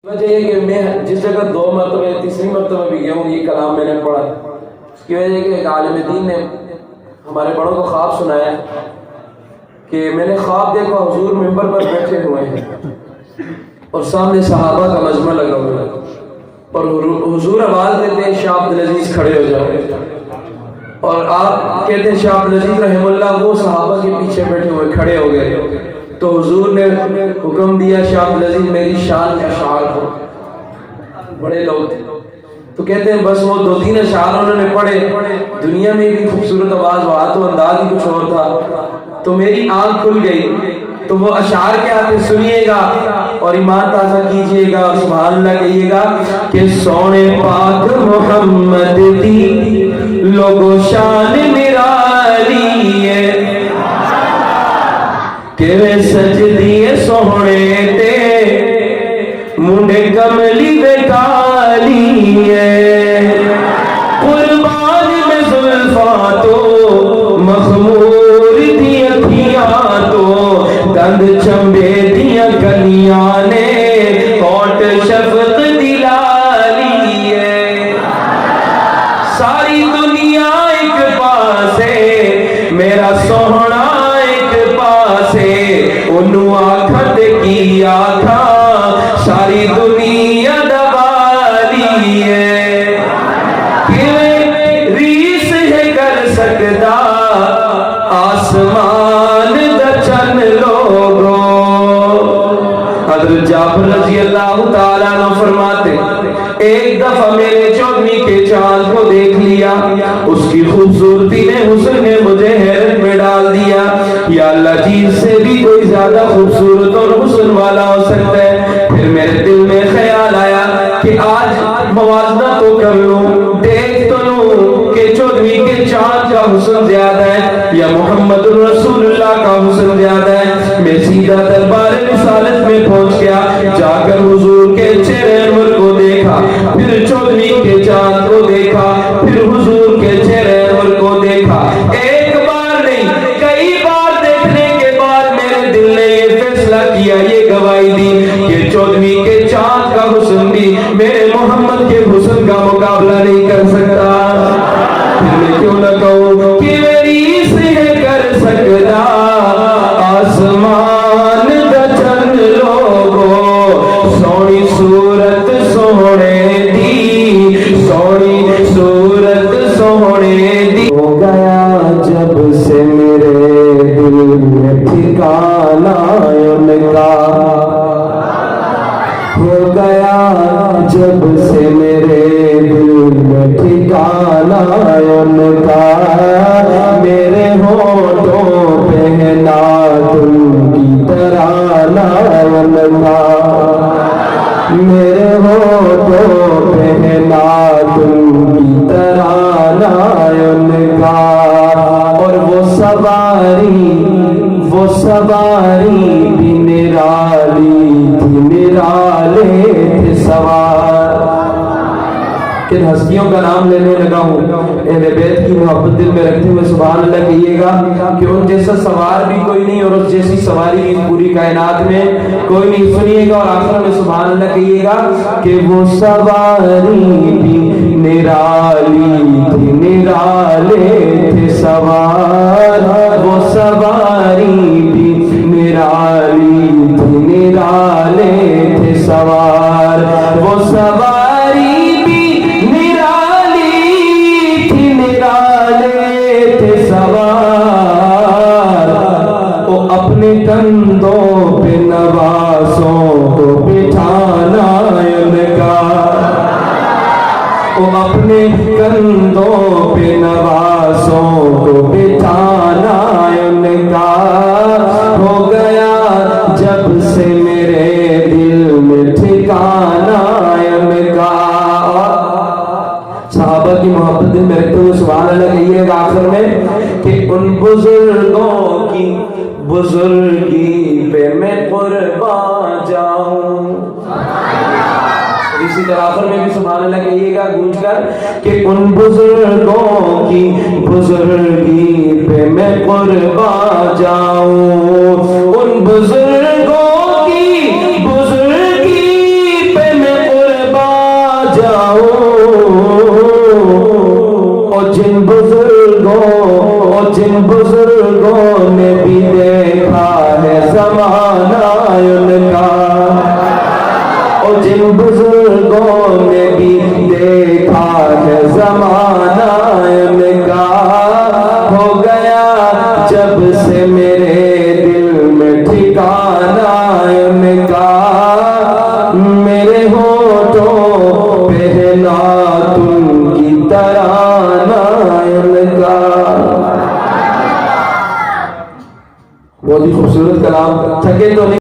وجہ یہ کہ میں جس جگہ 2 مرتبہ تیسری مرتبہ بھی گیا ہوں، یہ کلام میں نے پڑھا، اس کی وجہ کہ ایک عالم دین نے ہمارے بڑوں کو خواب سنایا کہ میں نے خواب دیکھا حضور منبر پر بیٹھے ہوئے ہیں اور سامنے صحابہ کا مجمع لگا ہوا ہے اور حضور آواز دیتے ہیں شاہ عبدالعزیز کھڑے ہو جاؤ، اور آپ کہتے ہیں شاہ عبدالعزیز رحم اللہ وہ صحابہ کے پیچھے بیٹھے ہوئے کھڑے ہو گئے، تو حضور نے حکم دیا شاہ عبدالعزیز میری شان اشعار ہو، بڑے لوگ تھے تو کہتے ہیں بس وہ 2-3 اشعار انہوں نے پڑھے، دنیا میں بھی خوبصورت آواز وہاں تو انداز ہی کچھ اور تھا، تو میری آنکھ کھل گئی، تو وہ اشعار کے آتے سنیے گا اور ایمان تازہ کیجئے گا اور سبحان اللہ کہیے گا کہ سونے پاک محمد دی لوگو شان نرالی ہے کہ وہ سجدی سونے تے منڈے کملی بے کالی ہے، قربان میں زلفاں تو مخمور دی اکھیاں تو دند چمبے دیا کلیاں نے کوٹ شفق دلالی ہے، ساری دنیا ایک پاسے میرا سوہنا ایک پاسے انہوں آکھت کی آکھا ساری دنیا دبالی ہے، کہ ریس ہے کر سکتا آسمان دا چن لوگو۔ حضرت جابر رضی اللہ تعالیٰ عنہ فرماتے ایک دفعہ میرے 14ویں کے چاند کو دیکھ لیا، اس کی خوبصورتی نے حسن نے مجھے حیرت میں ڈال دیا، یا اللہ چیز سے بھی کوئی زیادہ خوبصورت اور حسن والا ہو سکتا ہے، پھر میرے دل میں خیال آیا کہ آج موازنہ تو کر لوں، دیکھ تو لوں کہ 14ویں کے چاند کا حسن زیادہ ہے یا محمد رسول اللہ کا حسن زیادہ ہے۔ میں سیدھا دربار رسالت میں پہنچ گیا، جا کر حضور کے چہرے انور کو دیکھا، پھر 14ویں کے چاند کو دیکھا، پھر حضور کے چہرے انور کو دیکھا، ایک بار نہیں کئی بار دیکھنے کے بعد میرے دل نے یہ فیصلہ کیا، یہ گواہی دی کہ 14ویں کے چاند کا حسن بھی میرے محمد کے حسن کا مقابلہ نہیں کر سکتا، پھر میں کیوں نہ کہوں کہ میری سے کر سکتا آسمان دا چن لوگو، سونی صورت سونے دی، سونی صورت سونے دی، ہو گیا جب سے میرے دل میں ٹھکانا ان کا، ہو گیا جب سے میرے دل میں ٹھکانا ان کا، میرے ہونٹوں پہ ہے نادم کی ترانہ ان کا، میرے ہونٹوں پہ ہے نادم کی ترانہ ان کا، اور وہ سواری بھی نرالی تھی، نرالے تھے سوار۔ کن ہستیوں کا نام لینے لگا ہوں، اہل بیت کی محبت دل میں رکھتے ہوئے سبحان اللہ کہیے گا کہ ان جیسا سوار بھی کوئی نہیں اور اس جیسی سواری بھی پوری کائنات میں کوئی نہیں، سنیے گا اور آخر میں سبحان اللہ کہیے گا کہ وہ سواری بھی نرالی تھی، نرالے تھے سوار، وہ سواری بھی نرالی تھی، نرالے تھے سوار، وہ سواری بھی نرالی تھی، نرالے تھے سوار، وہ اپنے کندھوں پہ نوازوں کو بٹھانا ان کا، وہ اپنے کندھوں پہ نوازوں کو بٹھانا ان کا، ہو گیا جب سے میرے دل میں ٹھکانا ان کا۔ صحابہ کی محبت دل میں رکھتے ہوئے سبحان اللہ کہیے گا آخر میں کہ ان بزرگوں کی بزرگی پہ میں قربان جاؤں، اسی طرح آخر میں بھی سبحان اللہ کہیے گا گونج کر کہ ان بزرگوں کی بزرگی پہ میں قربان جاؤں، ان بزرگوں کی بزرگی پہ جاؤں اور جن بزرگوں نے بھی دیکھا ہے زمانہ ان کا، اور جن بزرگوں نے بھی دیکھا ہے زمانہ ان کا، ہو گیا جب سے میرے دل میں ٹھکانہ ان کا، میرے ہونٹوں پہ ہے نعتوں کی ترانہ ان کا۔ بہت ہی خوبصورت کلام، تھکے تو نہیں